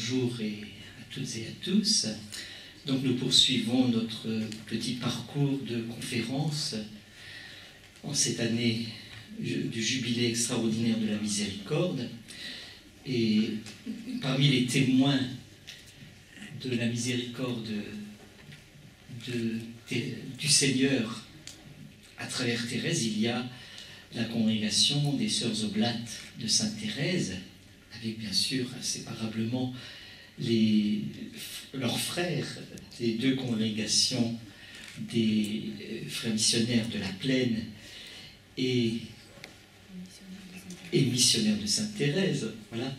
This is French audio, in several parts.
Bonjour à toutes et à tous. Donc nous poursuivons notre petit parcours de conférences en cette année du jubilé extraordinaire de la miséricorde. Et parmi les témoins de la miséricorde du Seigneur à travers Thérèse, il y a la congrégation des Sœurs Oblates de Sainte Thérèse, avec bien sûr inséparablement leurs frères des deux congrégations des frères missionnaires de la Plaine et missionnaires de Sainte Thérèse, voilà,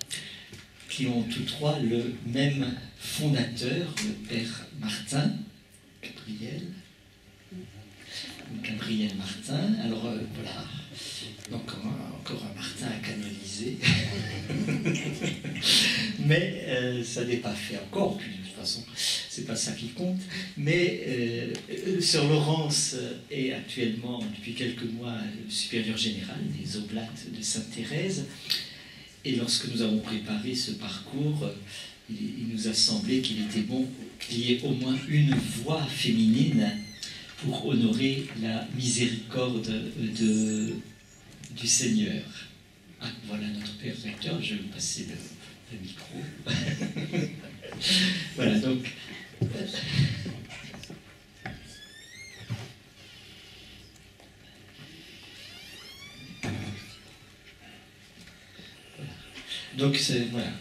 qui ont tous trois le même fondateur, le Père Martin, Gabriel Martin. Alors voilà, donc encore un Martin à canoniser. Mais ça n'est pas fait encore, puis de toute façon, c'est pas ça qui compte. Mais Sœur Laurence est actuellement, depuis quelques mois, supérieure générale des Oblates de Sainte Thérèse. Et lorsque nous avons préparé ce parcours, il nous a semblé qu'il était bon qu'il y ait au moins une voix féminine pour honorer la miséricorde du Seigneur. Ah, voilà notre Père recteur, je vais vous passer le micro. Voilà, donc... Donc, voilà.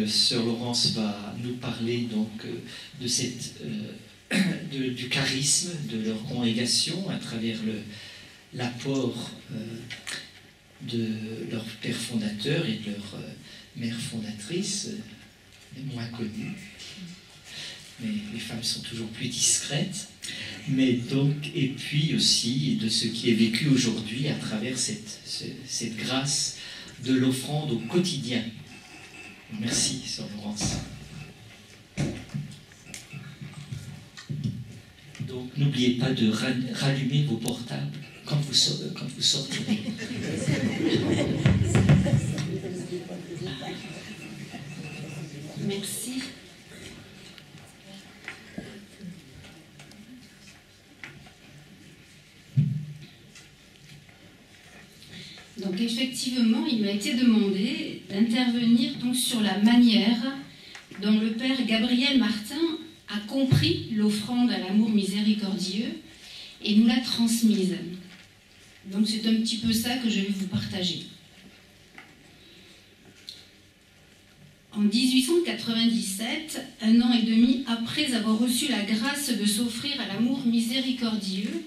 Sœur Laurence va nous parler donc, de cette... du charisme de leur congrégation à travers l'apport de leur père fondateur et de leur mère fondatrice, les moins connus. Mais les femmes sont toujours plus discrètes. Mais donc, et puis aussi de ce qui est vécu aujourd'hui à travers cette grâce de l'offrande au quotidien. Merci, Sœur Laurence. Donc, n'oubliez pas de rallumer vos portables quand vous sortirez. Merci. Donc, effectivement, il m'a été demandé d'intervenir donc sur la manière dont le Père Gabriel Martin a compris l'offrande à l'amour miséricordieux et nous l'a transmise. Donc c'est un petit peu ça que je vais vous partager. En 1897, 1 an et demi après avoir reçu la grâce de s'offrir à l'amour miséricordieux,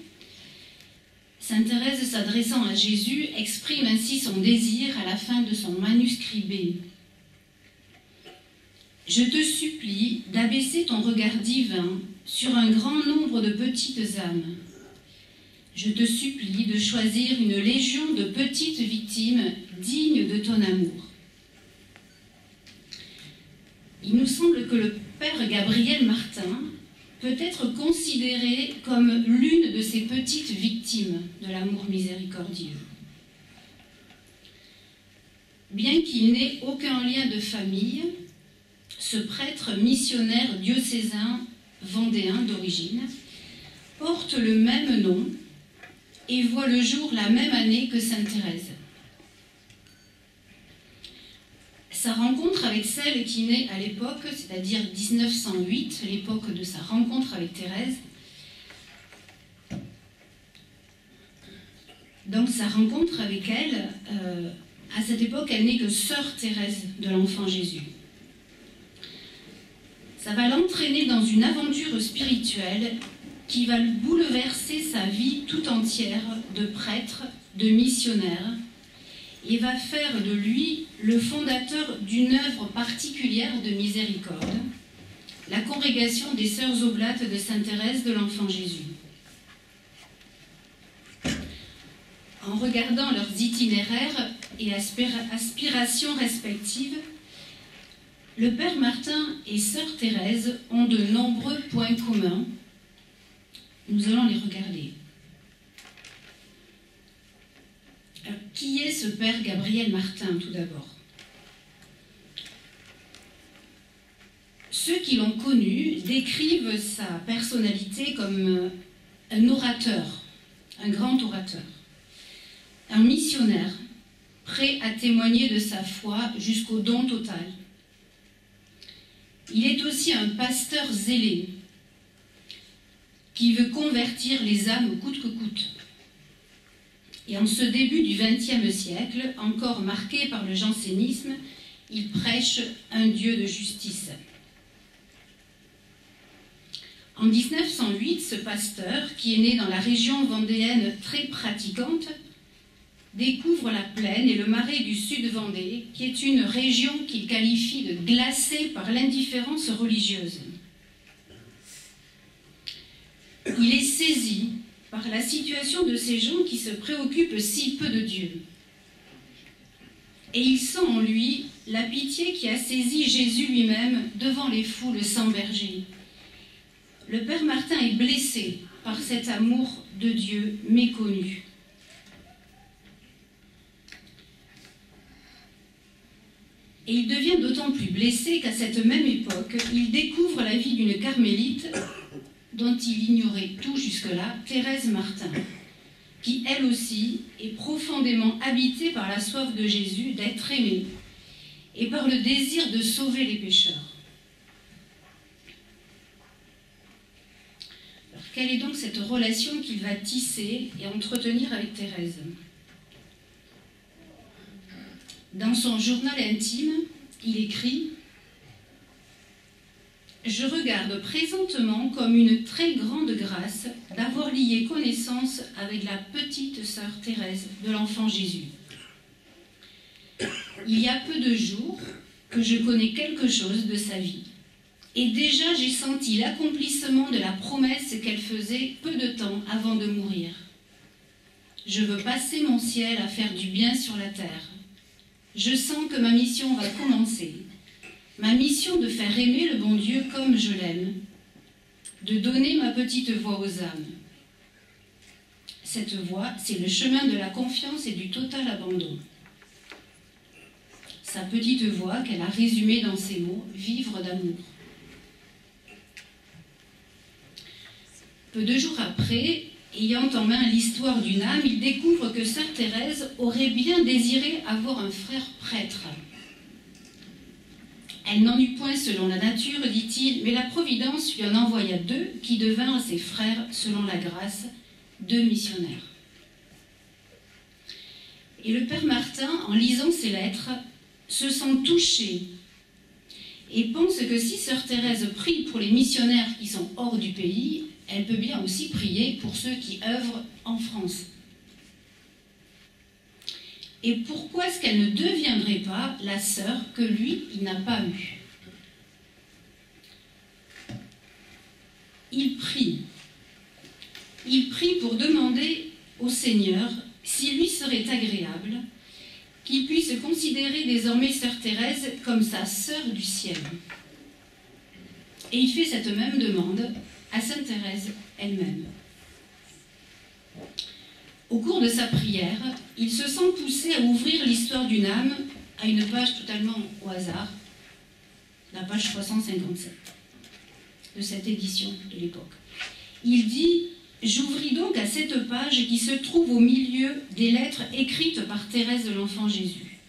Sainte Thérèse, s'adressant à Jésus, exprime ainsi son désir à la fin de son manuscrit B. Je te supplie d'abaisser ton regard divin sur un grand nombre de petites âmes. Je te supplie de choisir une légion de petites victimes dignes de ton amour. Il nous semble que le Père Gabriel Martin peut être considéré comme l'une de ces petites victimes de l'amour miséricordieux. Bien qu'il n'ait aucun lien de famille, ce prêtre missionnaire diocésain vendéen d'origine porte le même nom et voit le jour la même année que Sainte Thérèse. Sa rencontre avec celle qui naît à l'époque, c'est-à-dire 1908, l'époque de sa rencontre avec Thérèse, donc sa rencontre avec elle, à cette époque, elle n'est que sœur Thérèse de l'Enfant Jésus. Ça va l'entraîner dans une aventure spirituelle qui va bouleverser sa vie tout entière de prêtre, de missionnaire, et va faire de lui le fondateur d'une œuvre particulière de miséricorde, la congrégation des Sœurs Oblates de Sainte Thérèse de l'Enfant Jésus. En regardant leurs itinéraires et aspirations respectives, le Père Martin et Sœur Thérèse ont de nombreux points communs. Nous allons les regarder. Alors, qui est ce Père Gabriel Martin, tout d'abord? Ceux qui l'ont connu décrivent sa personnalité comme un orateur, un grand orateur, un missionnaire, prêt à témoigner de sa foi jusqu'au don total. Il est aussi un pasteur zélé, qui veut convertir les âmes coûte que coûte. Et en ce début du XXe siècle, encore marqué par le jansénisme, il prêche un Dieu de justice. En 1908, ce pasteur, qui est né dans la région vendéenne très pratiquante, découvre la plaine et le marais du Sud-Vendée, qui est une région qu'il qualifie de glacée par l'indifférence religieuse. Il est saisi par la situation de ces gens qui se préoccupent si peu de Dieu. Et il sent en lui la pitié qui a saisi Jésus lui-même devant les foules sans berger. Le père Martin est blessé par cet amour de Dieu méconnu. Et il devient d'autant plus blessé qu'à cette même époque, il découvre la vie d'une carmélite dont il ignorait tout jusque-là, Thérèse Martin, qui elle aussi est profondément habitée par la soif de Jésus d'être aimé et par le désir de sauver les pécheurs. Alors, quelle est donc cette relation qu'il va tisser et entretenir avec Thérèse ? Dans son journal intime, il écrit « Je regarde présentement comme une très grande grâce d'avoir lié connaissance avec la petite sœur Thérèse de l'Enfant Jésus. Il y a peu de jours que je connais quelque chose de sa vie. Et déjà j'ai senti l'accomplissement de la promesse qu'elle faisait peu de temps avant de mourir. Je veux passer mon ciel à faire du bien sur la terre. Je sens que ma mission va commencer. Ma mission de faire aimer le bon Dieu comme je l'aime, de donner ma petite voix aux âmes. Cette voix, c'est le chemin de la confiance et du total abandon. Sa petite voix qu'elle a résumée dans ces mots, vivre d'amour. Peu de jours après, ayant en main l'histoire d'une âme, il découvre que sœur Thérèse aurait bien désiré avoir un frère prêtre. Elle n'en eut point selon la nature, dit-il, mais la Providence lui en envoya 2 qui devinrent ses frères selon la grâce, 2 missionnaires. Et le père Martin, en lisant ces lettres, se sent touché et pense que si sœur Thérèse prie pour les missionnaires qui sont hors du pays, elle peut bien aussi prier pour ceux qui œuvrent en France. Et pourquoi est-ce qu'elle ne deviendrait pas la sœur que lui, il n'a pas eue? Il prie. Il prie pour demander au Seigneur s'il lui serait agréable qu'il puisse considérer désormais sœur Thérèse comme sa sœur du ciel. Et il fait cette même demande à sainte Thérèse elle-même. Au cours de sa prière, il se sent poussé à ouvrir l'histoire d'une âme à une page totalement au hasard, la page 357 de cette édition de l'époque. Il dit « J'ouvris donc à cette page qui se trouve au milieu des lettres écrites par Thérèse de l'Enfant Jésus,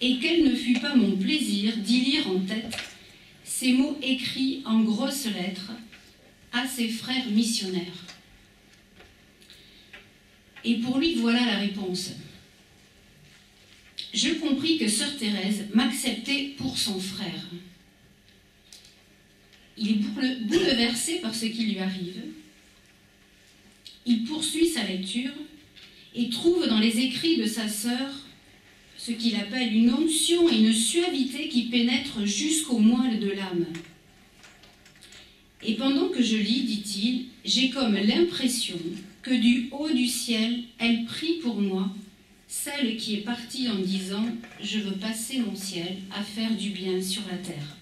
et quel ne fut pas mon plaisir d'y lire en tête ces mots écrits en grosses lettres à ses frères missionnaires. Et pour lui, voilà la réponse. Je compris que sœur Thérèse m'acceptait pour son frère. Il est bouleversé par ce qui lui arrive. Il poursuit sa lecture et trouve dans les écrits de sa sœur ce qu'il appelle une onction et une suavité qui pénètrent jusqu'au moelle de l'âme. Et pendant que je lis, dit-il, j'ai comme l'impression que du haut du ciel, elle prie pour moi, celle qui est partie en disant « Je veux passer mon ciel à faire du bien sur la terre ».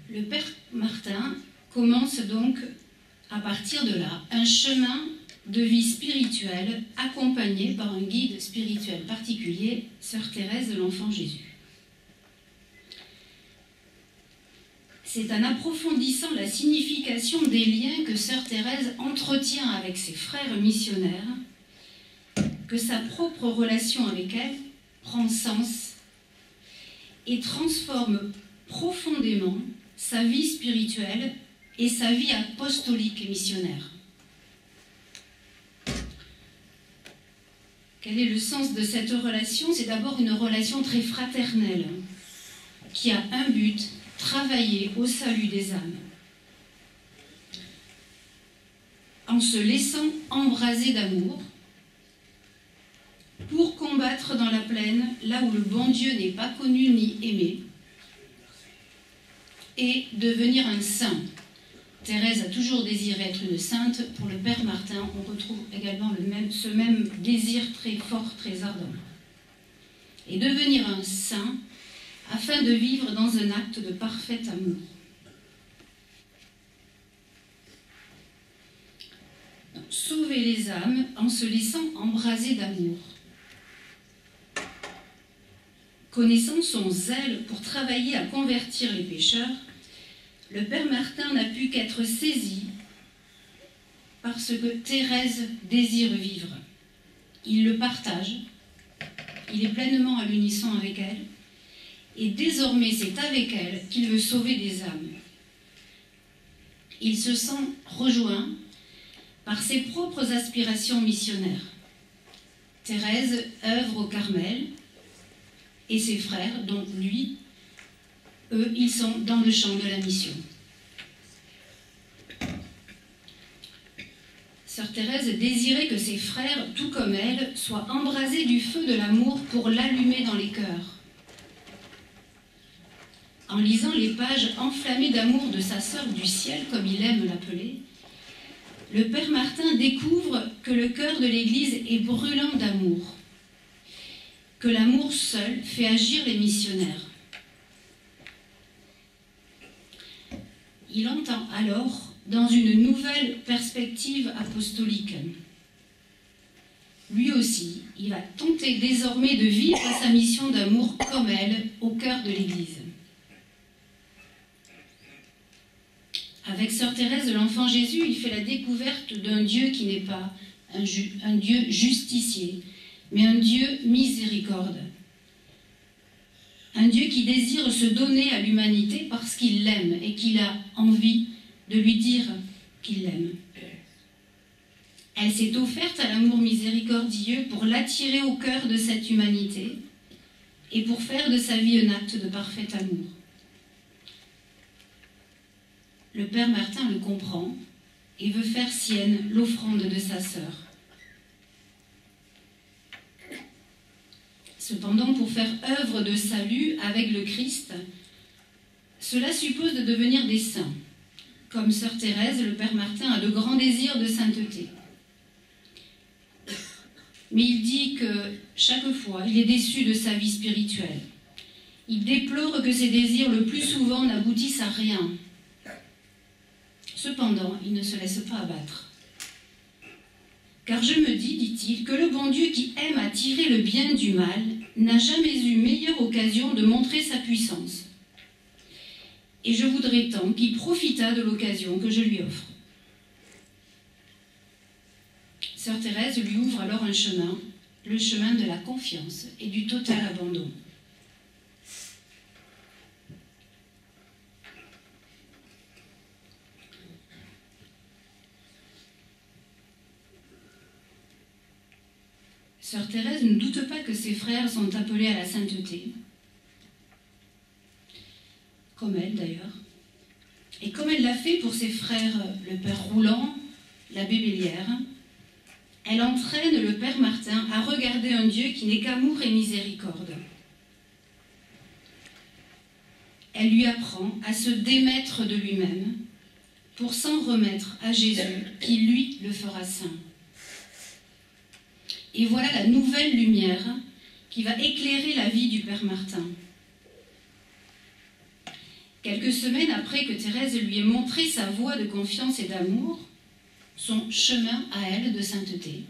Le père Martin commence donc, à partir de là, un chemin de vie spirituelle accompagné par un guide spirituel particulier, sœur Thérèse de l'Enfant Jésus. c'est en approfondissant la signification des liens que sœur Thérèse entretient avec ses frères missionnaires que sa propre relation avec elle prend sens et transforme profondément sa vie spirituelle et sa vie apostolique et missionnaire. Quel est le sens de cette relation? C'est d'abord une relation très fraternelle qui a un but: travailler au salut des âmes. En se laissant embraser d'amour, pour combattre dans la plaine, là où le bon Dieu n'est pas connu ni aimé, et devenir un saint. Thérèse a toujours désiré être une sainte. Pour le Père Martin, on retrouve également ce même désir très fort, très ardent. Et devenir un saint afin de vivre dans un acte de parfait amour. Donc, sauver les âmes en se laissant embraser d'amour. Connaissant son zèle pour travailler à convertir les pécheurs, le Père Martin n'a pu qu'être saisi par ce que Thérèse désire vivre. Il le partage, il est pleinement à l'unisson avec elle, et désormais c'est avec elle qu'il veut sauver des âmes. Il se sent rejoint par ses propres aspirations missionnaires. Thérèse œuvre au Carmel, et ses frères, dont lui, eux, ils sont dans le champ de la mission. Sœur Thérèse désirait que ses frères, tout comme elle, soient embrasés du feu de l'amour pour l'allumer dans les cœurs. En lisant les pages enflammées d'amour de sa sœur du ciel, comme il aime l'appeler, le Père Martin découvre que le cœur de l'Église est brûlant d'amour, que l'amour seul fait agir les missionnaires. Il entend alors dans une nouvelle perspective apostolique. Lui aussi, il va tenter désormais de vivre sa mission d'amour comme elle, au cœur de l'Église. Avec sœur Thérèse de l'Enfant Jésus, il fait la découverte d'un Dieu qui n'est pas un Dieu justicier, mais un Dieu miséricorde. Un Dieu qui désire se donner à l'humanité parce qu'il l'aime et qu'il a envie de lui dire qu'il l'aime. Elle s'est offerte à l'amour miséricordieux pour l'attirer au cœur de cette humanité et pour faire de sa vie un acte de parfait amour. Le Père Martin le comprend et veut faire sienne l'offrande de sa sœur. Cependant, pour faire œuvre de salut avec le Christ, cela suppose de devenir des saints. Comme sœur Thérèse, le Père Martin a de grands désirs de sainteté. Mais il dit que chaque fois, il est déçu de sa vie spirituelle. Il déplore que ses désirs le plus souvent n'aboutissent à rien. Cependant, il ne se laisse pas abattre. Car je me dis, dit-il, que le bon Dieu qui aime attirer le bien du mal n'a jamais eu meilleure occasion de montrer sa puissance. Et je voudrais tant qu'il profitât de l'occasion que je lui offre. Sœur Thérèse lui ouvre alors un chemin, le chemin de la confiance et du total abandon. Sœur Thérèse ne doute pas que ses frères sont appelés à la sainteté, comme elle d'ailleurs, et comme elle l'a fait pour ses frères, le Père Roulant, l'abbé Bélière, elle entraîne le Père Martin à regarder un Dieu qui n'est qu'amour et miséricorde. Elle lui apprend à se démettre de lui-même pour s'en remettre à Jésus, qui lui le fera saint. Et voilà la nouvelle lumière qui va éclairer la vie du Père Martin. Quelques semaines après que Thérèse lui ait montré sa voie de confiance et d'amour, son chemin à elle de sainteté,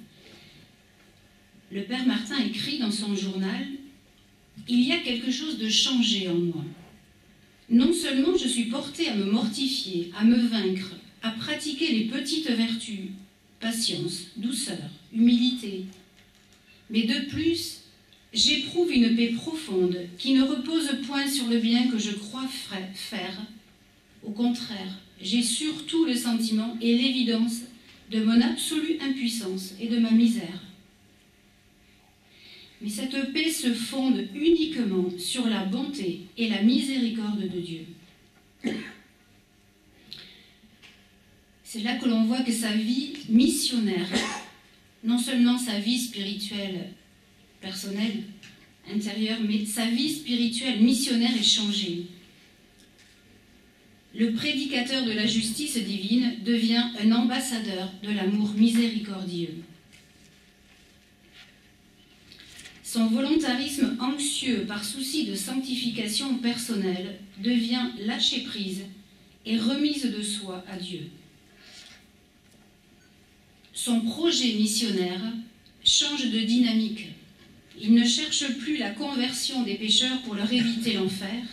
le Père Martin écrit dans son journal « Il y a quelque chose de changé en moi. Non seulement je suis portée à me mortifier, à me vaincre, à pratiquer les petites vertus, patience, douceur, humilité, mais de plus, j'éprouve une paix profonde qui ne repose point sur le bien que je crois faire. Au contraire, j'ai surtout le sentiment et l'évidence de mon absolue impuissance et de ma misère. Mais cette paix se fonde uniquement sur la bonté et la miséricorde de Dieu. C'est là que l'on voit que sa vie missionnaire, non seulement sa vie spirituelle, personnelle, intérieure, mais sa vie spirituelle missionnaire est changée. Le prédicateur de la justice divine devient un ambassadeur de l'amour miséricordieux. Son volontarisme anxieux par souci de sanctification personnelle devient lâcher prise et remise de soi à Dieu. Son projet missionnaire change de dynamique. Il ne cherche plus la conversion des pécheurs pour leur éviter l'enfer,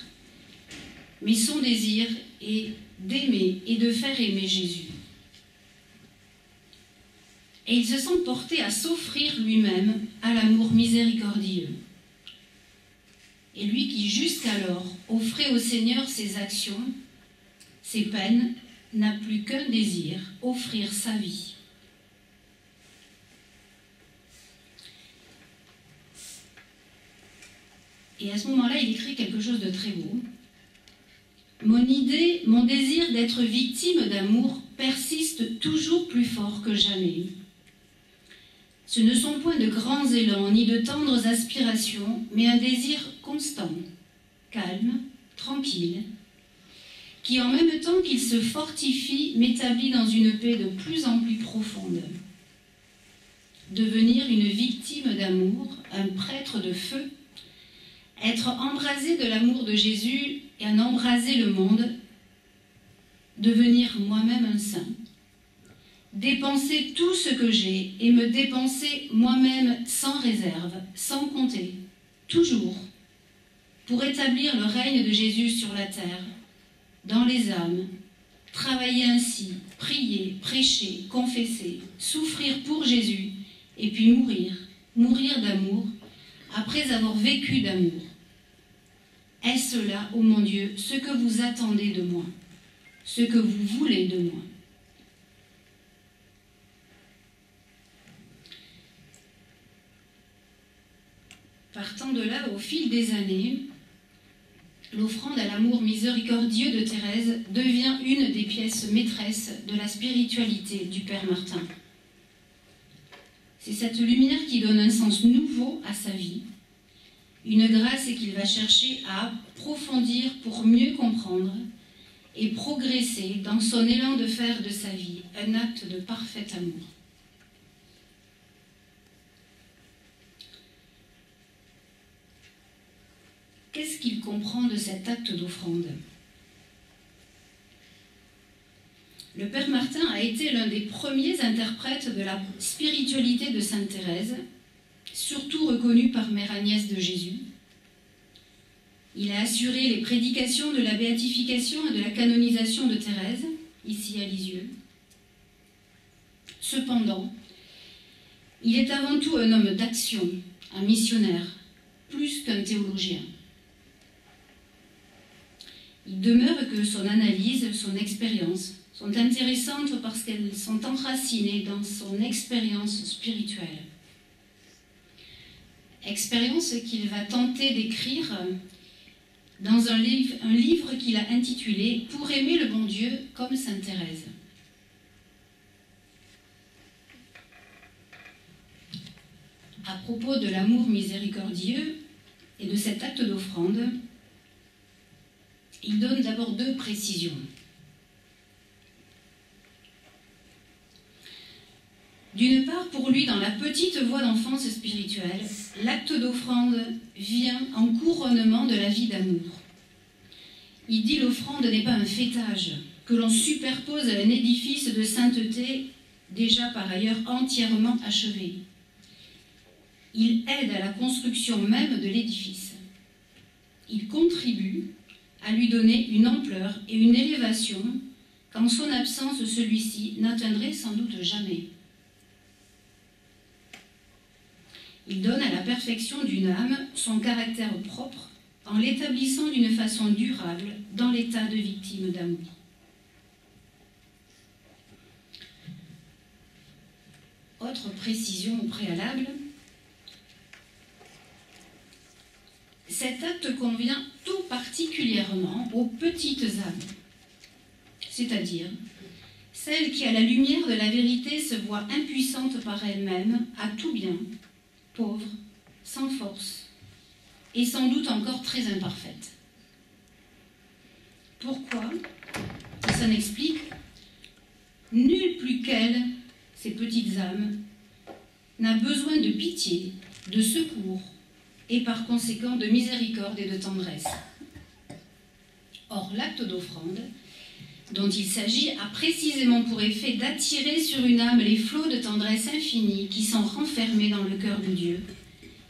mais son désir est d'aimer et de faire aimer Jésus. Et il se sent porté à s'offrir lui-même à l'amour miséricordieux. Et lui qui jusqu'alors offrait au Seigneur ses actions, ses peines, n'a plus qu'un désir, offrir sa vie. Et à ce moment-là, il écrit quelque chose de très beau. Mon idée, mon désir d'être victime d'amour persiste toujours plus fort que jamais. Ce ne sont point de grands élans ni de tendres aspirations, mais un désir constant, calme, tranquille, qui en même temps qu'il se fortifie, m'établit dans une paix de plus en plus profonde. Devenir une victime d'amour, un prêtre de feu, être embrasé de l'amour de Jésus et en embraser le monde, devenir moi-même un saint, dépenser tout ce que j'ai et me dépenser moi-même sans réserve, sans compter, toujours, pour établir le règne de Jésus sur la terre, dans les âmes, travailler ainsi, prier, prêcher, confesser, souffrir pour Jésus, et puis mourir d'amour, après avoir vécu d'amour. Est-ce là, ô mon Dieu, ce que vous attendez de moi, ce que vous voulez de moi? Partant de là, au fil des années, l'offrande à l'amour miséricordieux de Thérèse devient une des pièces maîtresses de la spiritualité du Père Martin. C'est cette lumière qui donne un sens nouveau à sa vie, une grâce qu'il va chercher à approfondir pour mieux comprendre et progresser dans son élan de faire de sa vie un acte de parfait amour. Qu'est-ce qu'il comprend de cet acte d'offrande? Le Père Martin a été l'un des premiers interprètes de la spiritualité de Sainte Thérèse, surtout reconnu par Mère Agnès de Jésus. Il a assuré les prédications de la béatification et de la canonisation de Thérèse, ici à Lisieux. Cependant, il est avant tout un homme d'action, un missionnaire, plus qu'un théologien. Il demeure que son analyse, son expérience sont intéressantes parce qu'elles sont enracinées dans son expérience spirituelle. Expérience qu'il va tenter d'écrire dans un livre qu'il a intitulé « Pour aimer le bon Dieu comme Sainte Thérèse ». À propos de l'amour miséricordieux et de cet acte d'offrande, il donne d'abord deux précisions. D'une part, pour lui, dans la petite voie d'enfance spirituelle, l'acte d'offrande vient en couronnement de la vie d'amour. Il dit l'offrande n'est pas un fêtage que l'on superpose à un édifice de sainteté déjà par ailleurs entièrement achevé. Il aide à la construction même de l'édifice. Il contribue à lui donner une ampleur et une élévation qu'en son absence celui-ci n'atteindrait sans doute jamais. Il donne à la perfection d'une âme son caractère propre en l'établissant d'une façon durable dans l'état de victime d'amour. Autre précision au préalable, cet acte convient tout particulièrement aux petites âmes, c'est-à-dire celles qui, à la lumière de la vérité, se voient impuissantes par elles-mêmes à tout bien, pauvres, sans force, et sans doute encore très imparfaites. Pourquoi? Ça n'explique. Nul plus qu'elles, ces petites âmes, n'a besoin de pitié, de secours, et par conséquent de miséricorde et de tendresse. Or, l'acte d'offrande, dont il s'agit, a précisément pour effet d'attirer sur une âme les flots de tendresse infinie qui sont renfermés dans le cœur de Dieu,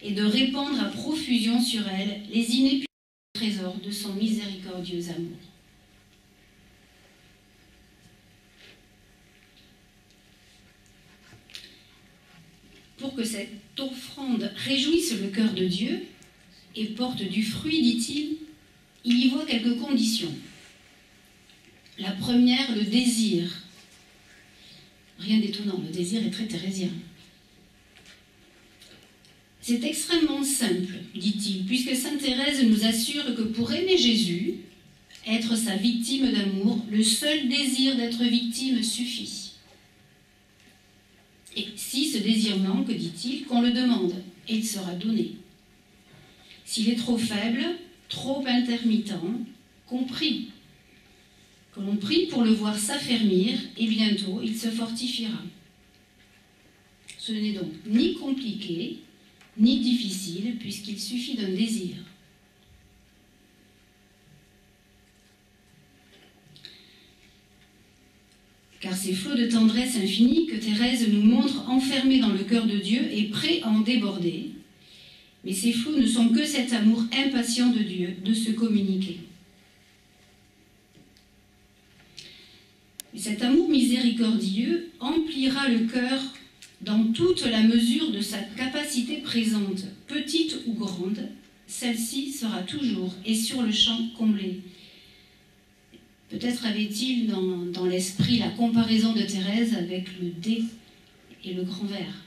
et de répandre à profusion sur elle les inépuisables trésors de son miséricordieux amour. Pour que cette offrande réjouisse le cœur de Dieu et porte du fruit, dit-il, il y voit quelques conditions. La première, le désir. Rien d'étonnant, le désir est très thérésien. C'est extrêmement simple, dit-il, puisque sainte Thérèse nous assure que pour aimer Jésus, être sa victime d'amour, le seul désir d'être victime suffit. Et si ce désir manque, dit-il, qu'on le demande, et il sera donné. S'il est trop faible, trop intermittent, qu'on prie. Que l'on prie pour le voir s'affermir, et bientôt il se fortifiera. Ce n'est donc ni compliqué, ni difficile, puisqu'il suffit d'un désir. Car ces flots de tendresse infinie que Thérèse nous montre enfermés dans le cœur de Dieu et prêts à en déborder, mais ces flots ne sont que cet amour impatient de Dieu de se communiquer. Et cet amour miséricordieux emplira le cœur dans toute la mesure de sa capacité présente, petite ou grande, celle-ci sera toujours et sur le champ comblée. Peut-être avait-il dans l'esprit la comparaison de Thérèse avec le dé et le grand verre.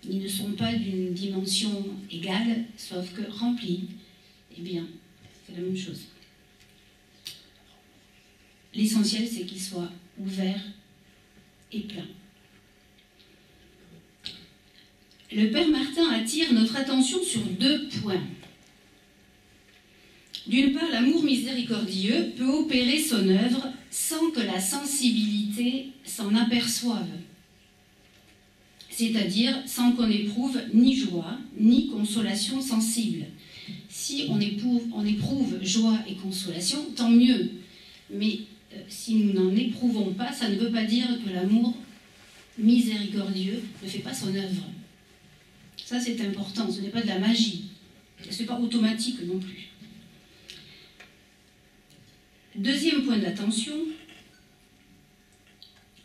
Ils ne sont pas d'une dimension égale, sauf que remplis, eh bien, c'est la même chose. L'essentiel, c'est qu'ils soient ouverts et pleins. Le Père Martin attire notre attention sur deux points. D'une part, l'amour miséricordieux peut opérer son œuvre sans que la sensibilité s'en aperçoive, c'est-à-dire sans qu'on éprouve ni joie, ni consolation sensible. Si on éprouve joie et consolation, tant mieux, mais si nous n'en éprouvons pas, ça ne veut pas dire que l'amour miséricordieux ne fait pas son œuvre. Ça, c'est important, ce n'est pas de la magie, ce n'est pas automatique non plus. Deuxième point d'attention,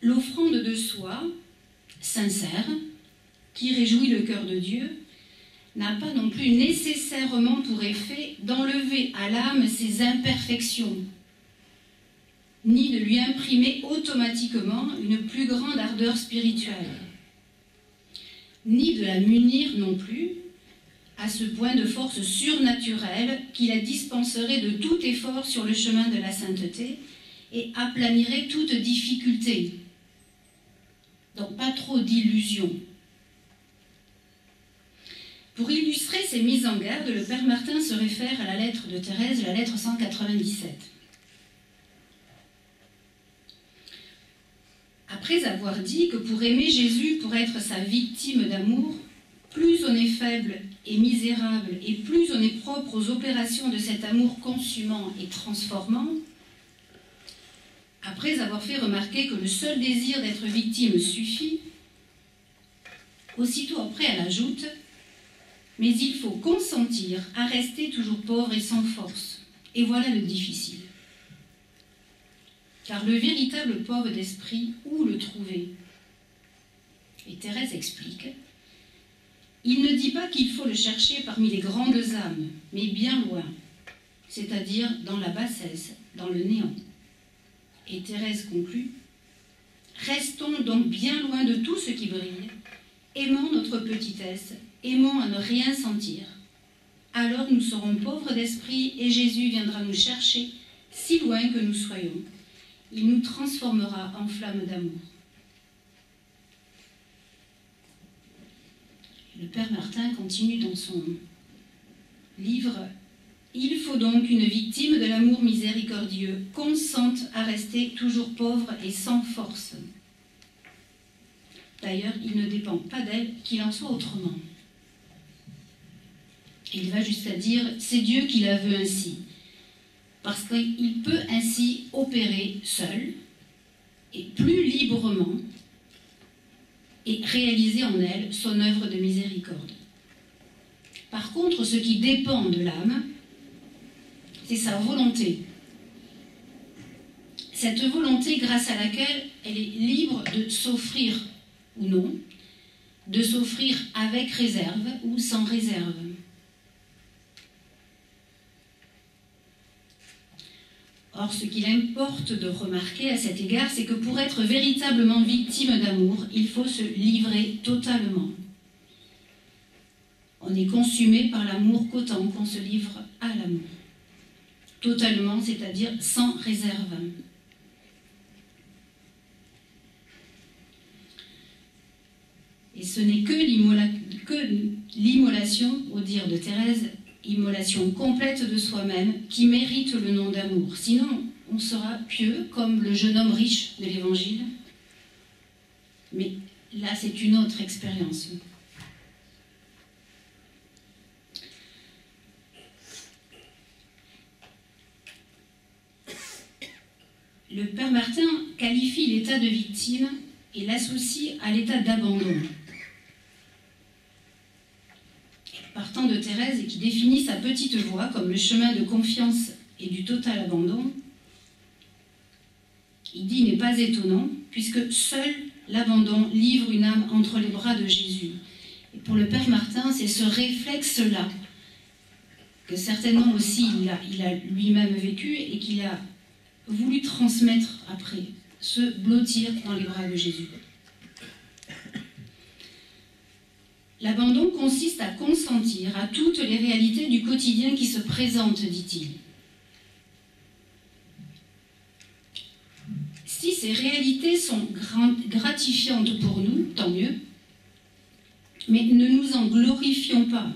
l'offrande de soi, sincère, qui réjouit le cœur de Dieu, n'a pas non plus nécessairement pour effet d'enlever à l'âme ses imperfections, ni de lui imprimer automatiquement une plus grande ardeur spirituelle, ni de la munir non plus à ce point de force surnaturelle qui la dispenserait de tout effort sur le chemin de la sainteté et aplanirait toute difficulté. Donc pas trop d'illusions. Pour illustrer ces mises en garde, le Père Martin se réfère à la lettre de Thérèse, la lettre 197. Après avoir dit que pour aimer Jésus, pour être sa victime d'amour, plus on est faible et misérable et plus on est propre aux opérations de cet amour consumant et transformant, après avoir fait remarquer que le seul désir d'être victime suffit, aussitôt après elle ajoute « Mais il faut consentir à rester toujours pauvre et sans force, Et voilà le difficile. Car le véritable pauvre d'esprit, où le trouver? Et Thérèse explique, il ne dit pas qu'il faut le chercher parmi les grandes âmes, mais bien loin, c'est-à-dire dans la bassesse, dans le néant. Et Thérèse conclut, restons donc bien loin de tout ce qui brille, aimons notre petitesse, aimons à ne rien sentir. Alors nous serons pauvres d'esprit et Jésus viendra nous chercher, si loin que nous soyons. Il nous transformera en flammes d'amour. Le Père Martin continue dans son livre « Il faut donc une victime de l'amour miséricordieux, consente à rester toujours pauvre et sans force. D'ailleurs, il ne dépend pas d'elle qu'il en soit autrement. » Il va jusqu'à dire « C'est Dieu qui la veut ainsi, parce qu'il peut ainsi opérer seul et plus librement et réaliser en elle son œuvre de miséricorde. Par contre, ce qui dépend de l'âme, c'est sa volonté. Cette volonté grâce à laquelle elle est libre de s'offrir ou non, de s'offrir avec réserve ou sans réserve. Or, ce qu'il importe de remarquer à cet égard, c'est que pour être véritablement victime d'amour, il faut se livrer totalement. On est consumé par l'amour qu'autant qu'on se livre à l'amour. Totalement, c'est-à-dire sans réserve. Et ce n'est que l'immolation, au dire de Thérèse, immolation complète de soi-même, qui mérite le nom d'amour. Sinon, on sera pieux, comme le jeune homme riche de l'Évangile. Mais là, c'est une autre expérience. Le Père Martin qualifie l'état de victime et l'associe à l'état d'abandon. Partant de Thérèse et qui définit sa petite voie comme le chemin de confiance et du total abandon, il dit « n'est pas étonnant, puisque seul l'abandon livre une âme entre les bras de Jésus ». Et pour le Père Martin, c'est ce réflexe-là que certainement aussi il a lui-même vécu et qu'il a voulu transmettre après, se blottir dans les bras de Jésus. L'abandon consiste à consentir à toutes les réalités du quotidien qui se présentent, dit-il. Si ces réalités sont gratifiantes pour nous, tant mieux, mais ne nous en glorifions pas.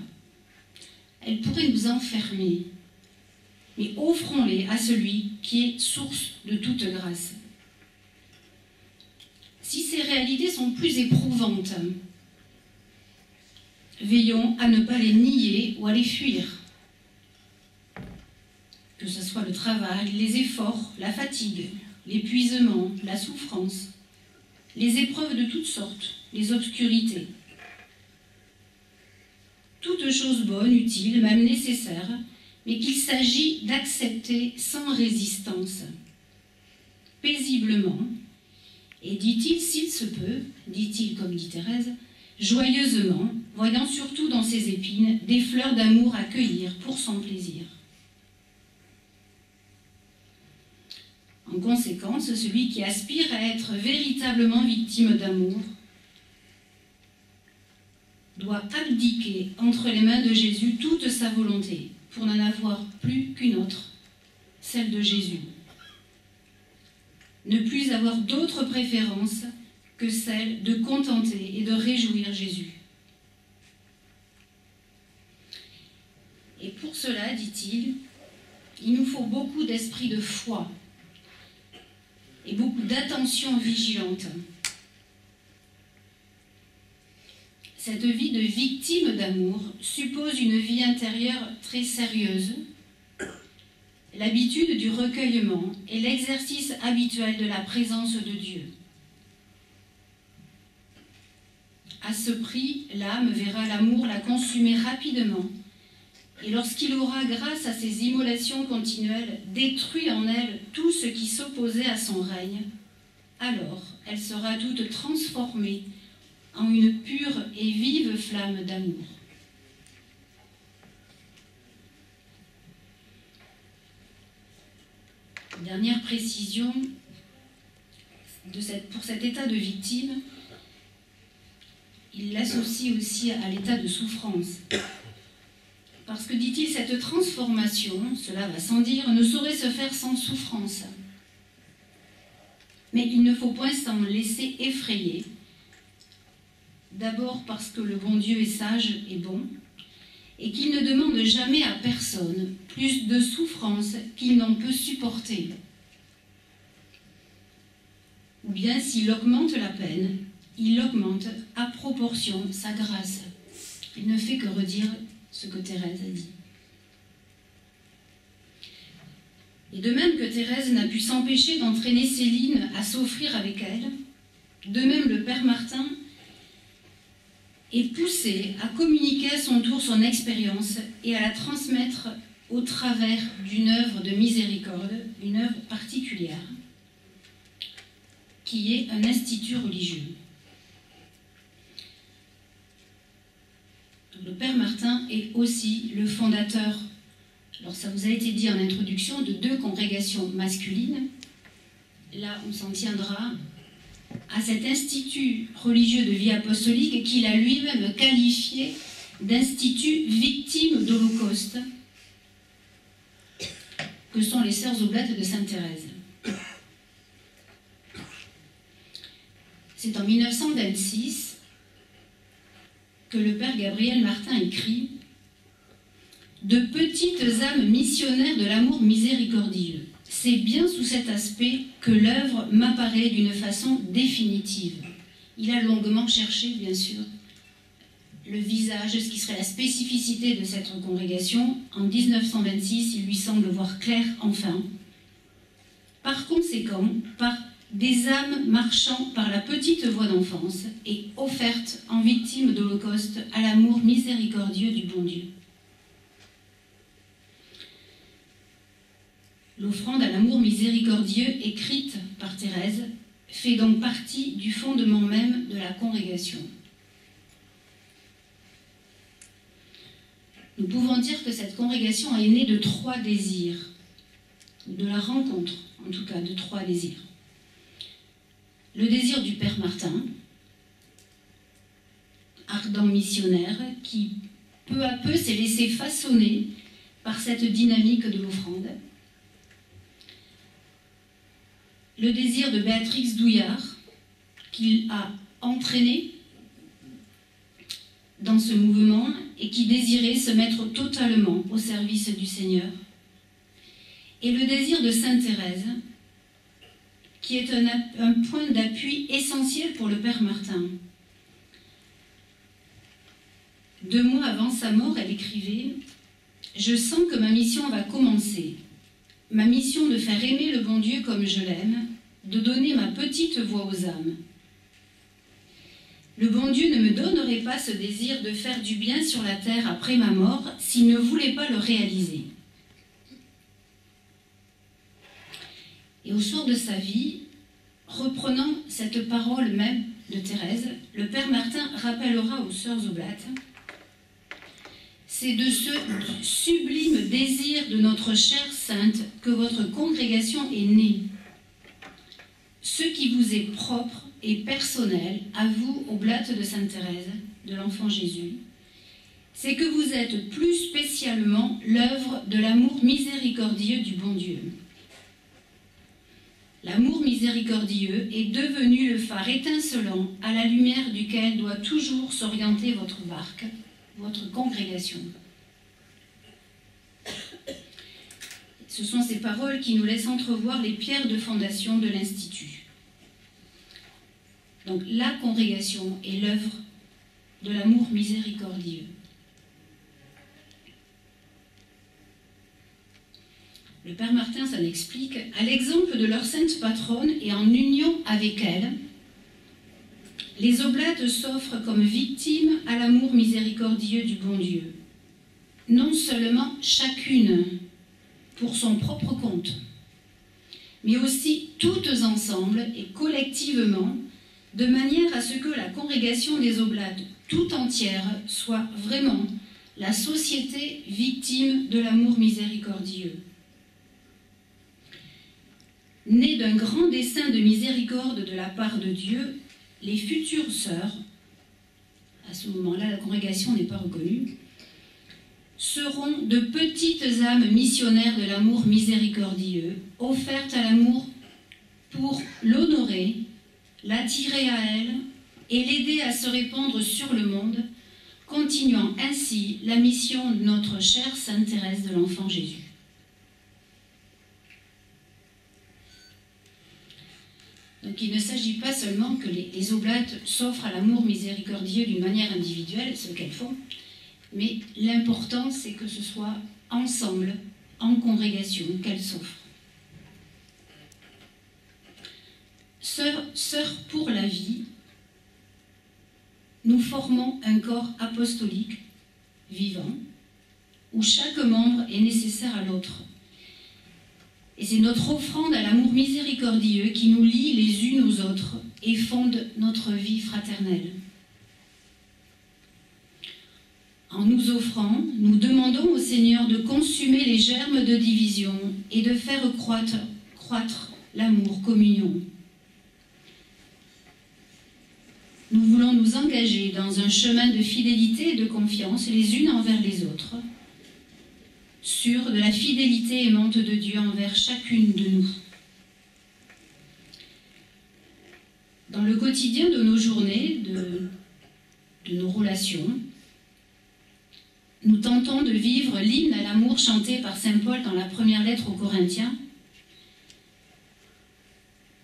Elles pourraient nous enfermer, mais offrons-les à celui qui est source de toute grâce. Si ces réalités sont plus éprouvantes, veillons à ne pas les nier ou à les fuir. Que ce soit le travail, les efforts, la fatigue, l'épuisement, la souffrance, les épreuves de toutes sortes, les obscurités. Toutes choses bonnes, utiles, même nécessaires, mais qu'il s'agit d'accepter sans résistance, paisiblement, et dit-il, s'il se peut, dit-il comme dit Thérèse, joyeusement, voyant surtout dans ses épines des fleurs d'amour à cueillir pour son plaisir. En conséquence, celui qui aspire à être véritablement victime d'amour doit abdiquer entre les mains de Jésus toute sa volonté pour n'en avoir plus qu'une autre, celle de Jésus. Ne plus avoir d'autre préférence que celle de contenter et de réjouir Jésus. Et pour cela, dit-il, il nous faut beaucoup d'esprit de foi et beaucoup d'attention vigilante. Cette vie de victime d'amour suppose une vie intérieure très sérieuse, l'habitude du recueillement et l'exercice habituel de la présence de Dieu. À ce prix, l'âme verra l'amour la consumer rapidement Et lorsqu'il aura, grâce à ses immolations continuelles, détruit en elle tout ce qui s'opposait à son règne, alors elle sera toute transformée en une pure et vive flamme d'amour. Dernière précision pour cet état de victime, il l'associe aussi à l'état de souffrance. Parce que, dit-il, cette transformation, cela va sans dire, ne saurait se faire sans souffrance. Mais il ne faut point s'en laisser effrayer. D'abord parce que le bon Dieu est sage et bon, et qu'il ne demande jamais à personne plus de souffrance qu'il n'en peut supporter. Ou bien, s'il augmente la peine, il augmente à proportion sa grâce. Il ne fait que redire ce que Thérèse a dit. Et de même que Thérèse n'a pu s'empêcher d'entraîner Céline à s'offrir avec elle, de même le Père Martin est poussé à communiquer à son tour son expérience et à la transmettre au travers d'une œuvre de miséricorde, une œuvre particulière, qui est un institut religieux. Le Père Martin est aussi le fondateur, alors ça vous a été dit en introduction, de 2 congrégations masculines. Là, on s'en tiendra à cet institut religieux de vie apostolique qu'il a lui-même qualifié d'institut victime d'Holocauste, que sont les Sœurs Oblates de Sainte-Thérèse. C'est en 1926 que le Père Gabriel Martin écrit « De petites âmes missionnaires de l'amour miséricordieux. C'est bien sous cet aspect que l'œuvre m'apparaît d'une façon définitive. » Il a longuement cherché, bien sûr, le visage, ce qui serait la spécificité de cette congrégation. En 1926, il lui semble voir clair enfin. Par conséquent, par des âmes marchant par la petite voie d'enfance et offertes en victimes d'Holocauste à l'amour miséricordieux du bon Dieu. L'offrande à l'amour miséricordieux écrite par Thérèse fait donc partie du fondement même de la congrégation. Nous pouvons dire que cette congrégation est née de 3 désirs, de la rencontre, en tout cas, de 3 désirs. Le désir du Père Martin, ardent missionnaire, qui peu à peu s'est laissé façonner par cette dynamique de l'offrande. Le désir de Béatrix Douillard, qu'il a entraîné dans ce mouvement et qui désirait se mettre totalement au service du Seigneur. Et le désir de Sainte Thérèse, qui est un point d'appui essentiel pour le Père Martin. 2 mois avant sa mort, elle écrivait « Je sens que ma mission va commencer. Ma mission de faire aimer le bon Dieu comme je l'aime, de donner ma petite voix aux âmes. Le bon Dieu ne me donnerait pas ce désir de faire du bien sur la terre après ma mort s'il ne voulait pas le réaliser. » Et au soir de sa vie, reprenant cette parole même de Thérèse, le Père Martin rappellera aux Sœurs Oblates « C'est de ce sublime désir de notre chère Sainte que votre congrégation est née. Ce qui vous est propre et personnel, à vous, Oblates de Sainte Thérèse, de l'Enfant Jésus, c'est que vous êtes plus spécialement l'œuvre de l'amour miséricordieux du bon Dieu. L'amour miséricordieux est devenu le phare étincelant à la lumière duquel doit toujours s'orienter votre barque, votre congrégation. » Ce sont ces paroles qui nous laissent entrevoir les pierres de fondation de l'Institut. Donc la congrégation est l'œuvre de l'amour miséricordieux. Le Père Martin s'en explique, à l'exemple de leur sainte patronne et en union avec elle, les Oblates s'offrent comme victimes à l'amour miséricordieux du bon Dieu. non seulement chacune pour son propre compte, mais aussi toutes ensemble et collectivement, de manière à ce que la congrégation des Oblates tout entière soit vraiment la société victime de l'amour miséricordieux. Née d'un grand dessein de miséricorde de la part de Dieu, les futures sœurs, à ce moment-là la congrégation n'est pas reconnue, seront de petites âmes missionnaires de l'amour miséricordieux, offertes à l'amour pour l'honorer, l'attirer à elle et l'aider à se répandre sur le monde, continuant ainsi la mission de notre chère Sainte Thérèse de l'Enfant Jésus. Donc il ne s'agit pas seulement que les oblates s'offrent à l'amour miséricordieux d'une manière individuelle, ce qu'elles font, mais l'important c'est que ce soit ensemble, en congrégation, qu'elles s'offrent. Sœurs pour la vie, nous formons un corps apostolique, vivant, où chaque membre est nécessaire à l'autre. Et c'est notre offrande à l'amour miséricordieux qui nous lie les unes aux autres et fonde notre vie fraternelle. En nous offrant, nous demandons au Seigneur de consumer les germes de division et de faire croître l'amour communion. Nous voulons nous engager dans un chemin de fidélité et de confiance les unes envers les autres, sûres de la fidélité aimante de Dieu envers chacune de nous. Dans le quotidien de nos journées, de nos relations, nous tentons de vivre l'hymne à l'amour chanté par saint Paul dans la première lettre aux Corinthiens.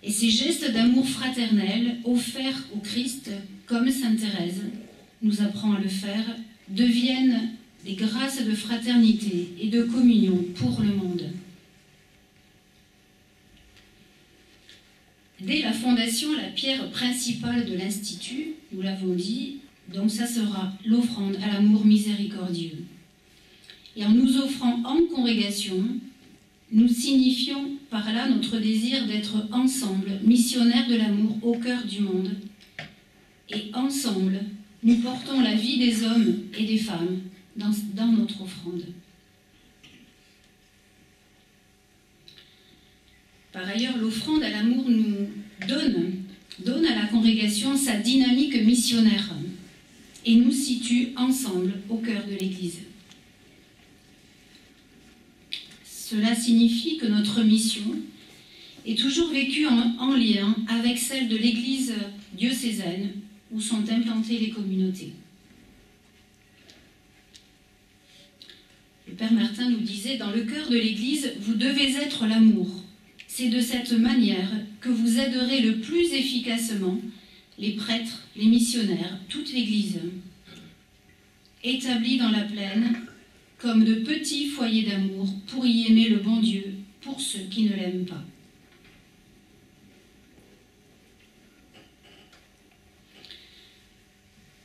Et ces gestes d'amour fraternel offerts au Christ, comme sainte Thérèse nous apprend à le faire, deviennent des grâces de fraternité et de communion pour le monde. Dès la fondation, la pierre principale de l'Institut, nous l'avons dit, donc ça sera l'offrande à l'amour miséricordieux. Et en nous offrant en congrégation, nous signifions par là notre désir d'être ensemble, missionnaires de l'amour au cœur du monde. Et ensemble, nous portons la vie des hommes et des femmes dans notre offrande. Par ailleurs, l'offrande à l'amour nous donne à la congrégation sa dynamique missionnaire et nous situe ensemble au cœur de l'Église. Cela signifie que notre mission est toujours vécue en lien avec celle de l'Église diocésaine où sont implantées les communautés. Le Père Martin nous disait, dans le cœur de l'Église, vous devez être l'amour. C'est de cette manière que vous aiderez le plus efficacement les prêtres, les missionnaires, toute l'Église, établis dans la plaine, comme de petits foyers d'amour pour y aimer le bon Dieu pour ceux qui ne l'aiment pas.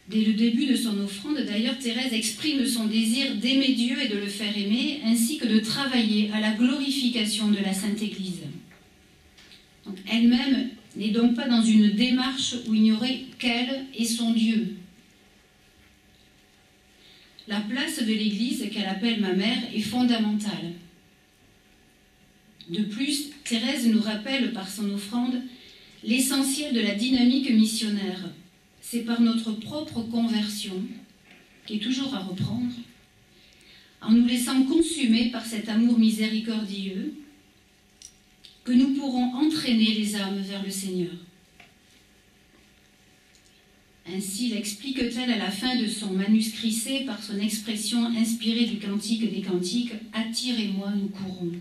Dès le début de son offrande, d'ailleurs, Thérèse exprime son désir d'aimer Dieu et de le faire aimer, ainsi que de travailler à la glorification de la Sainte Église. Donc, elle-même n'est donc pas dans une démarche où il n'y aurait qu'elle et son Dieu. La place de l'Église, qu'elle appelle ma mère, est fondamentale. De plus, Thérèse nous rappelle par son offrande l'essentiel de la dynamique missionnaire. C'est par notre propre conversion, qui est toujours à reprendre, en nous laissant consumer par cet amour miséricordieux, que nous pourrons entraîner les âmes vers le Seigneur. Ainsi l'explique-t-elle à la fin de son manuscrit C par son expression inspirée du Cantique des Cantiques « Attirez-moi, nous courons ».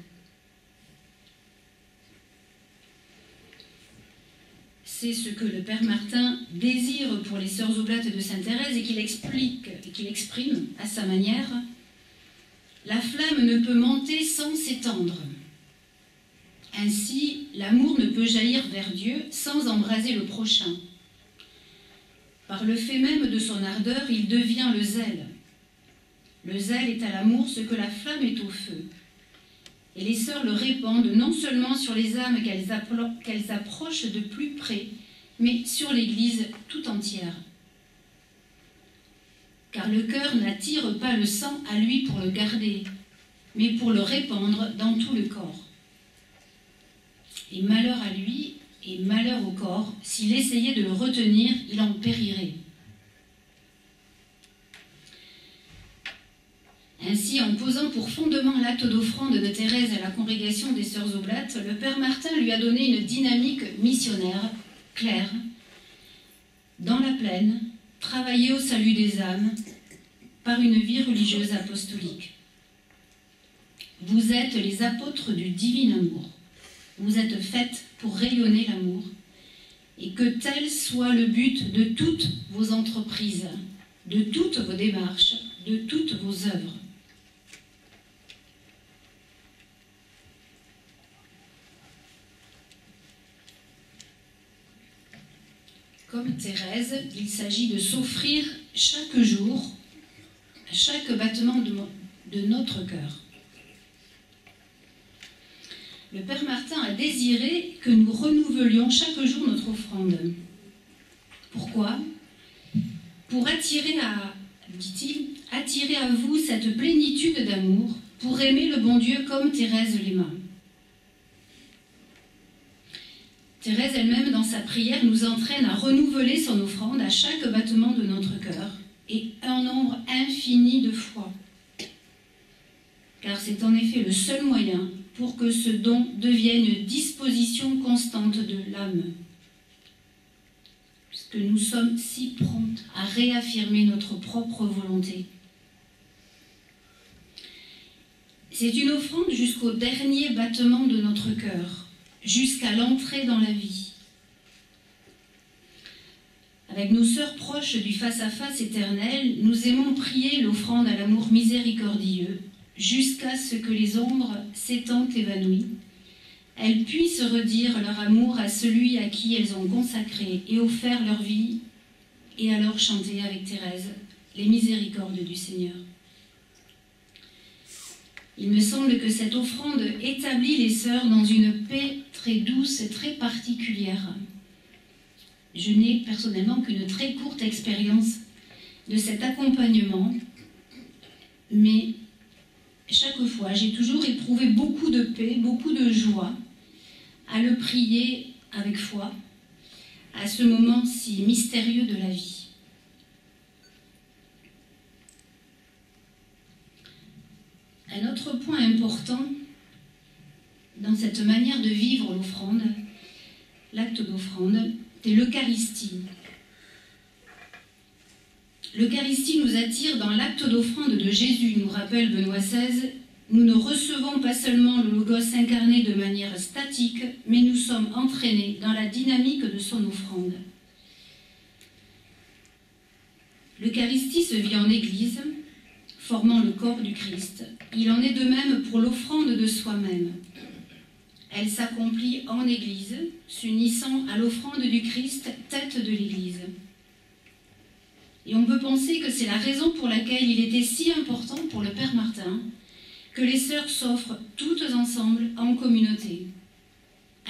C'est ce que le Père Martin désire pour les Sœurs Oblates de Sainte Thérèse et qu'il exprime à sa manière. La flamme ne peut monter sans s'étendre. Ainsi, l'amour ne peut jaillir vers Dieu sans embraser le prochain. Par le fait même de son ardeur, il devient le zèle. Le zèle est à l'amour ce que la flamme est au feu. Et les sœurs le répandent non seulement sur les âmes qu'elles approchent de plus près, mais sur l'Église tout entière. Car le cœur n'attire pas le sang à lui pour le garder, mais pour le répandre dans tout le corps. Et malheur à lui et malheur au corps, s'il essayait de le retenir, il en périrait. Ainsi, en posant pour fondement l'acte d'offrande de Thérèse à la congrégation des Sœurs Oblates, le Père Martin lui a donné une dynamique missionnaire, claire, dans la plaine, travailler au salut des âmes par une vie religieuse apostolique. Vous êtes les apôtres du divin amour. Vous êtes faites pour rayonner l'amour et que tel soit le but de toutes vos entreprises, de toutes vos démarches, de toutes vos œuvres. Comme Thérèse, il s'agit de s'offrir chaque jour, à chaque battement de notre cœur. Le Père Martin a désiré que nous renouvelions chaque jour notre offrande. Pourquoi? Pour attirer dit-il, attirer à vous cette plénitude d'amour, pour aimer le bon Dieu comme Thérèse l'aima. Thérèse elle-même, dans sa prière, nous entraîne à renouveler son offrande à chaque battement de notre cœur et un nombre infini de fois. Car c'est en effet le seul moyen pour que ce don devienne une disposition constante de l'âme. Puisque nous sommes si promptes à réaffirmer notre propre volonté. C'est une offrande jusqu'au dernier battement de notre cœur, jusqu'à l'entrée dans la vie. Avec nos sœurs proches du face-à-face éternel, nous aimons prier l'offrande à l'amour miséricordieux, jusqu'à ce que les ombres s'étant évanouies, elles puissent redire leur amour à celui à qui elles ont consacré et offert leur vie, et alors chanter avec Thérèse les miséricordes du Seigneur. Il me semble que cette offrande établit les sœurs dans une paix très douce et très particulière. Je n'ai personnellement qu'une très courte expérience de cet accompagnement, mais chaque fois, j'ai toujours éprouvé beaucoup de paix, beaucoup de joie à le prier avec foi, à ce moment si mystérieux de la vie. Un autre point important dans cette manière de vivre l'offrande, l'acte d'offrande, c'est l'Eucharistie. L'Eucharistie nous attire dans l'acte d'offrande de Jésus, nous rappelle Benoît XVI. Nous ne recevons pas seulement le Logos incarné de manière statique, mais nous sommes entraînés dans la dynamique de son offrande. L'Eucharistie se vit en Église, formant le corps du Christ. Il en est de même pour l'offrande de soi-même. Elle s'accomplit en Église, s'unissant à l'offrande du Christ, tête de l'Église. Et on peut penser que c'est la raison pour laquelle il était si important pour le Père Martin que les sœurs s'offrent toutes ensemble en communauté.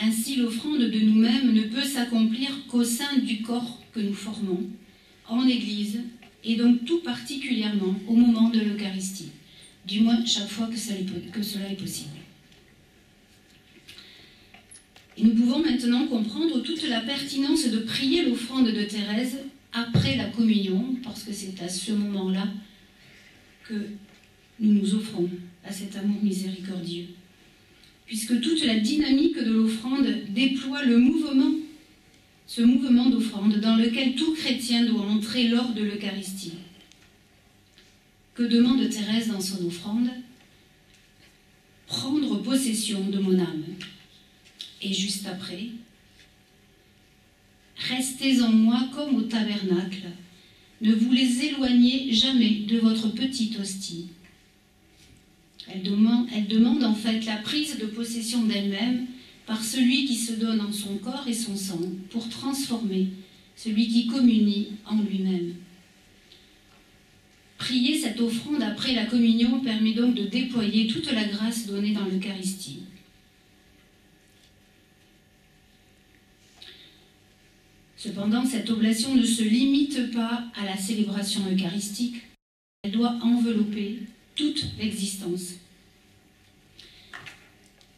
Ainsi, l'offrande de nous-mêmes ne peut s'accomplir qu'au sein du corps que nous formons, en Église, et donc tout particulièrement au moment de l'Eucharistie, du moins chaque fois que cela est possible. Et nous pouvons maintenant comprendre toute la pertinence de prier l'offrande de Thérèse après la communion, parce que c'est à ce moment-là que nous nous offrons à cet amour miséricordieux. Puisque toute la dynamique de l'offrande déploie le mouvement, ce mouvement d'offrande dans lequel tout chrétien doit entrer lors de l'Eucharistie. Que demande Thérèse dans son offrande? Prendre possession de mon âme. Et juste après, restez en moi comme au tabernacle, ne vous les éloignez jamais de votre petite hostie. Elle demande en fait la prise de possession d'elle-même par celui qui se donne en son corps et son sang pour transformer celui qui communie en lui-même. Prier cette offrande après la communion permet donc de déployer toute la grâce donnée dans l'Eucharistie. Cependant, cette oblation ne se limite pas à la célébration eucharistique. Elle doit envelopper toute l'existence.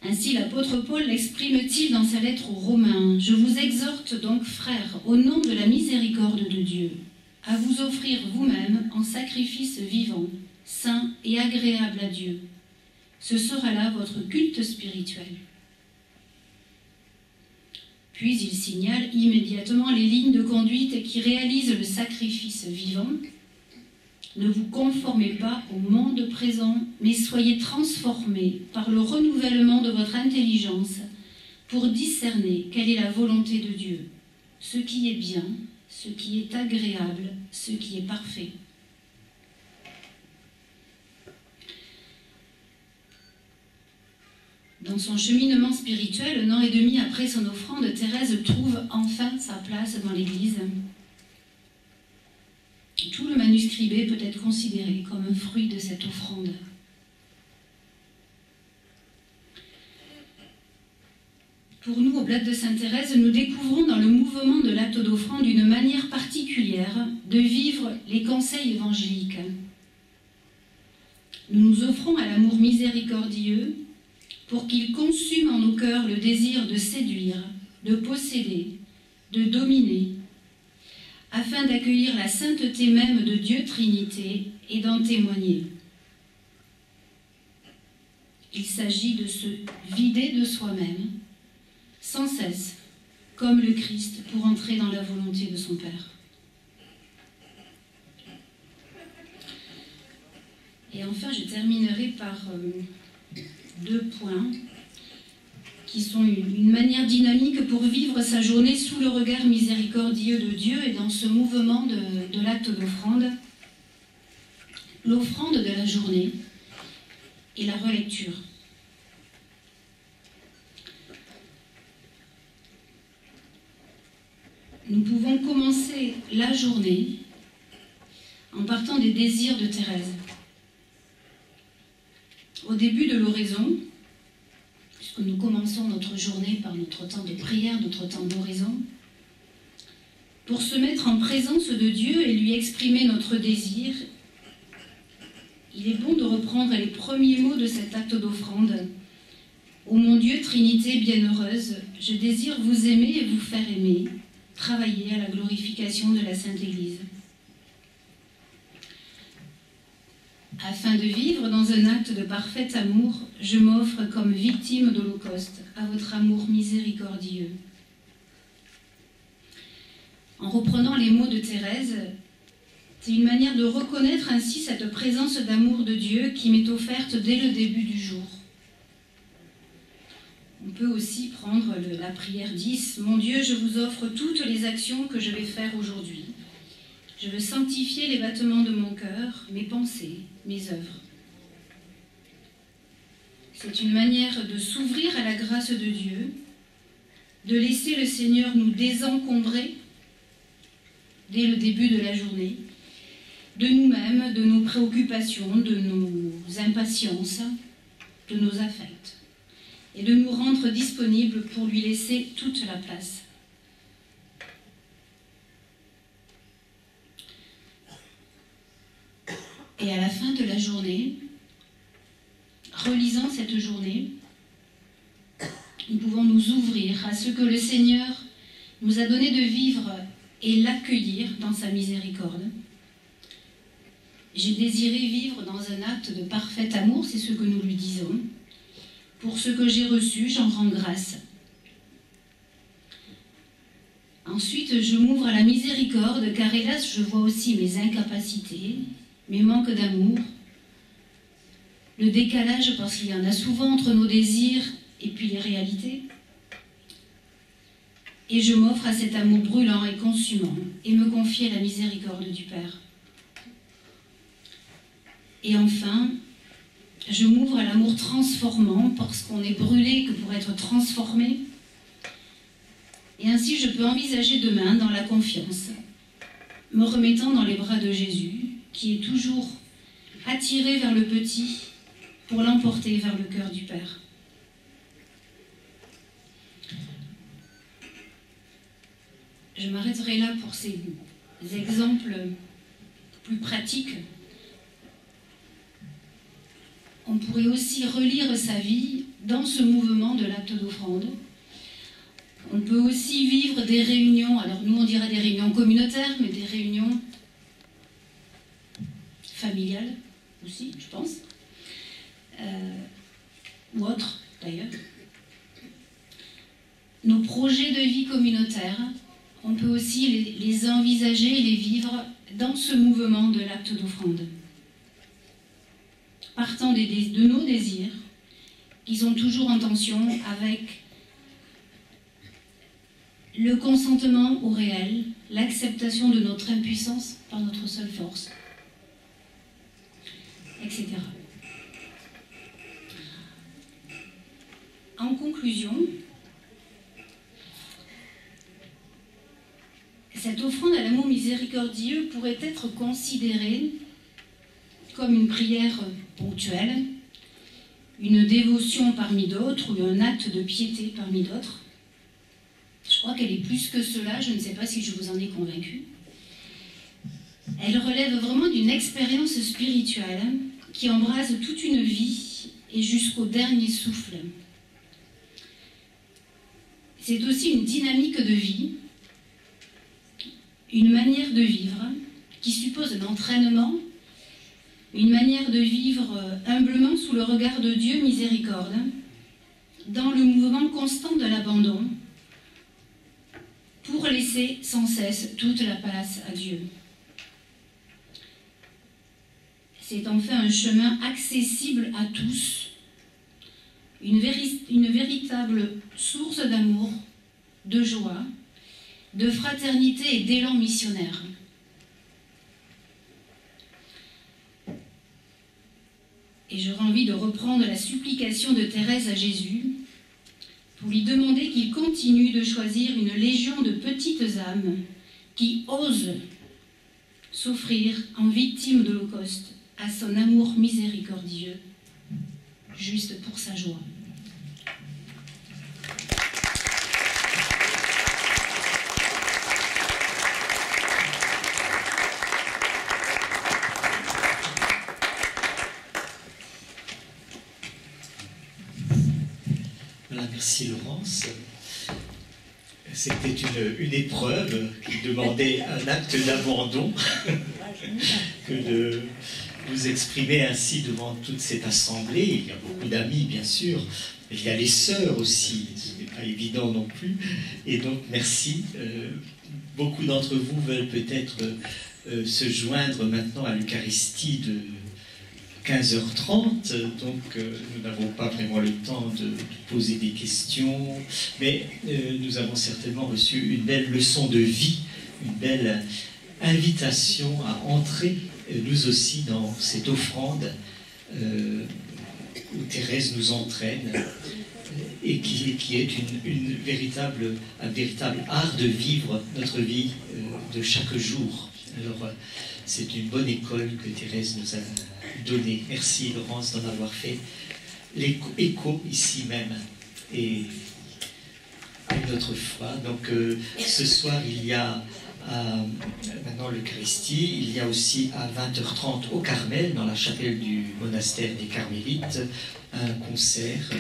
Ainsi, l'apôtre Paul l'exprime-t-il dans sa lettre aux Romains. « Je vous exhorte donc, frères, au nom de la miséricorde de Dieu, à vous offrir vous-même en sacrifice vivant, saint et agréable à Dieu. Ce sera là votre culte spirituel. » Puis il signale immédiatement les lignes de conduite qui réalisent le sacrifice vivant. Ne vous conformez pas au monde présent, mais soyez transformés par le renouvellement de votre intelligence pour discerner quelle est la volonté de Dieu, ce qui est bien, ce qui est agréable, ce qui est parfait. Dans son cheminement spirituel, 1 an et demi après son offrande, Thérèse trouve enfin sa place dans l'Église. Tout le manuscrit B peut être considéré comme un fruit de cette offrande. Pour nous, Oblates de Sainte Thérèse, nous découvrons dans le mouvement de l'acte d'offrande une manière particulière de vivre les conseils évangéliques. Nous nous offrons à l'amour miséricordieux pour qu'il consume en nos cœurs le désir de séduire, de posséder, de dominer, afin d'accueillir la sainteté même de Dieu Trinité et d'en témoigner. Il s'agit de se vider de soi-même, sans cesse, comme le Christ, pour entrer dans la volonté de son Père. Et enfin, je terminerai par 2 points qui sont une manière dynamique pour vivre sa journée sous le regard miséricordieux de Dieu et dans ce mouvement de l'acte d'offrande. L'offrande de la journée et la relecture. Nous pouvons commencer la journée en partant des désirs de Thérèse. Au début de l'oraison, puisque nous commençons notre journée par notre temps de prière, notre temps d'oraison, pour se mettre en présence de Dieu et lui exprimer notre désir, il est bon de reprendre les premiers mots de cet acte d'offrande. « Ô mon Dieu, Trinité bienheureuse, je désire vous aimer et vous faire aimer, travailler à la glorification de la Sainte Église. » Afin de vivre dans un acte de parfait amour, je m'offre comme victime d'Holocauste à votre amour miséricordieux. En reprenant les mots de Thérèse, c'est une manière de reconnaître ainsi cette présence d'amour de Dieu qui m'est offerte dès le début du jour. On peut aussi prendre la prière 10. « Mon Dieu, je vous offre toutes les actions que je vais faire aujourd'hui. Je veux sanctifier les battements de mon cœur, mes pensées, mes œuvres. » C'est une manière de s'ouvrir à la grâce de Dieu, de laisser le Seigneur nous désencombrer dès le début de la journée, de nous-mêmes, de nos préoccupations, de nos impatiences, de nos affects, et de nous rendre disponibles pour lui laisser toute la place. Et à la fin de la journée, relisant cette journée, nous pouvons nous ouvrir à ce que le Seigneur nous a donné de vivre et l'accueillir dans sa miséricorde. J'ai désiré vivre dans un acte de parfait amour, c'est ce que nous lui disons. Pour ce que j'ai reçu, j'en rends grâce. Ensuite, je m'ouvre à la miséricorde, car hélas, je vois aussi mes incapacités, mes manques d'amour, le décalage, parce qu'il y en a souvent entre nos désirs et puis les réalités. Et je m'offre à cet amour brûlant et consumant, et me confie à la miséricorde du Père. Et enfin, je m'ouvre à l'amour transformant, parce qu'on n'est brûlé que pour être transformé. Et ainsi, je peux envisager demain dans la confiance, me remettant dans les bras de Jésus, qui est toujours attiré vers le petit pour l'emporter vers le cœur du Père. Je m'arrêterai là pour ces exemples plus pratiques. On pourrait aussi relire sa vie dans ce mouvement de l'acte d'offrande. On peut aussi vivre des réunions, alors nous on dirait des réunions communautaires, mais des réunions familiales aussi, je pense, ou autres d'ailleurs. Nos projets de vie communautaire, on peut aussi les envisager et les vivre dans ce mouvement de l'acte d'offrande. Partant de nos désirs, qui sont toujours en tension avec le consentement au réel, l'acceptation de notre impuissance par notre seule force, etc. En conclusion, cette offrande à l'amour miséricordieux pourrait être considérée comme une prière ponctuelle, une dévotion parmi d'autres ou un acte de piété parmi d'autres. Je crois qu'elle est plus que cela, je ne sais pas si je vous en ai convaincu. Elle relève vraiment d'une expérience spirituelle qui embrase toute une vie et jusqu'au dernier souffle. C'est aussi une dynamique de vie, une manière de vivre qui suppose un entraînement, une manière de vivre humblement sous le regard de Dieu miséricorde, dans le mouvement constant de l'abandon, pour laisser sans cesse toute la place à Dieu. C'est enfin un chemin accessible à tous, une véritable source d'amour, de joie, de fraternité et d'élan missionnaire. Et j'aurais envie de reprendre la supplication de Thérèse à Jésus pour lui demander qu'il continue de choisir une légion de petites âmes qui osent s'offrir en victime d'Holocauste à son amour miséricordieux, juste pour sa joie. Merci Laurence. C'était une épreuve qui demandait un acte d'abandon que de vous exprimer ainsi devant toute cette assemblée. Il y a beaucoup d'amis bien sûr, il y a les sœurs aussi, ce n'est pas évident non plus. Et donc merci. Beaucoup d'entre vous veulent peut-être se joindre maintenant à l'Eucharistie de 15h30, donc nous n'avons pas vraiment le temps de poser des questions, mais nous avons certainement reçu une belle leçon de vie, une belle invitation à entrer, nous aussi, dans cette offrande où Thérèse nous entraîne et qui est un véritable art de vivre notre vie de chaque jour. Alors, c'est une bonne école que Thérèse nous a donnée. Merci Laurence d'en avoir fait l'écho ici même et une autre fois. Donc ce soir il y a maintenant l'Eucharistie, il y a aussi à 20h30 au Carmel, dans la chapelle du monastère des Carmélites, un concert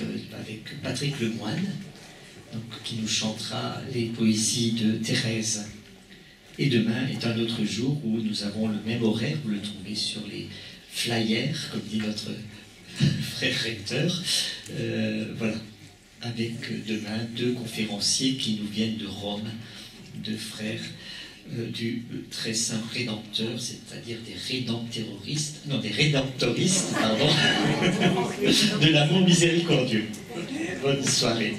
avec Patrick Lemoine, donc, qui nous chantera les poésies de Thérèse. Et demain est un autre jour où nous avons le même horaire, vous le trouvez sur les flyers, comme dit notre frère recteur. Voilà, avec demain 2 conférenciers qui nous viennent de Rome, 2 frères du très saint rédempteur, c'est-à-dire des rédemptoristes, pardon, de l'amour miséricordieux. Bonne soirée.